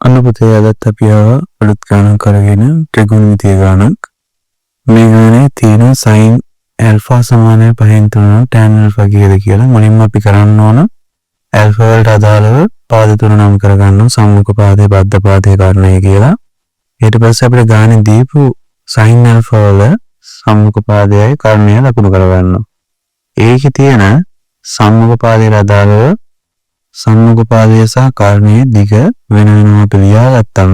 අන්න පුතේ අදත් අපි අලුත් ගණන් කරගෙන ත්‍රිගුණමිතිය ගණනක් මේ ගණනේ තියෙන sin alpha සමානයි 5/3 tan alpha කියලා මුලින්ම අපි කරන්න ඕන alpha වලට අදාළව පාද තුන නම් කරගන්න සම්මුඛ පාදයේ බද්ධ පාදයේ කාරණය කියලා. ඊට පස්සේ අපිට ගානේ දීපු sin alpha වල සම්මුඛ පාදයයි කාරණය ලකුණු කරගන්නවා. ඒකේ තියෙන සම්මුඛ පාදයට අදාළව සම්මුඛ පාදයේ සහ කාරණයේ දිග වෙන වෙනම අපි ලියාගත්තම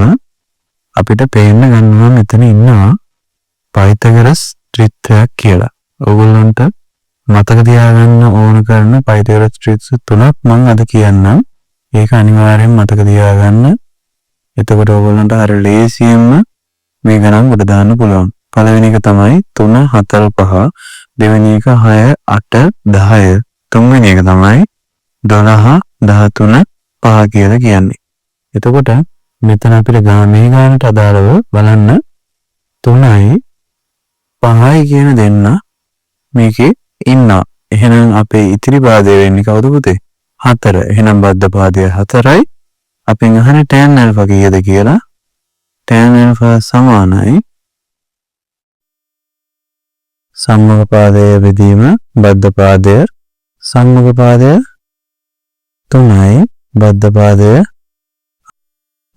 අපිට පේන්න ගන්නවා මෙතන ඉන්නවා පයිතගොරස් ත්‍රිත්වයක් කියලා. ඕගොල්ලන්ට මතක තියාගන්න ඕන කරන පයිතගොරස් ත්‍රිත්ව තුනක් මම අද කියන්නම්. ඒක අනිවාර්යෙන් මතක තියාගන්න. එතකොට ඕගොල්ලන්ට අර ලේසියෙන්ම මේ ගණන් උඩ දාන්න පුළුවන්. පළවෙනි එක තමයි 3 4 5, දෙවෙනි එක 6 8 10, තුන්වෙනි එක තමයි 12 13 5 කියලා කියන්නේ. එතකොට මෙතන අපිට මේ ගානට අදාළව බලන්න 3යි 5යි කියන දෙන්න මේකේ ඉන්නවා. එහෙනම් අපේ ඉතිරි පාදය වෙන්නේ කවුද පුතේ? 4. එහෙනම් බද්ධ පාදය 4යි. අපෙන් අහන්නේ tan alpha කීයද කියලා. tan alpha සමානයි සම්මුඛ පාදයේ බෙදීම බද්ධ පාදය සම්මුඛ පාදය 3යි බද්ධ පාදය.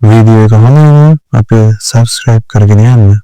වීඩියෝ එක හොඳයි නම් අපේ subscribe කරගෙන යන්න.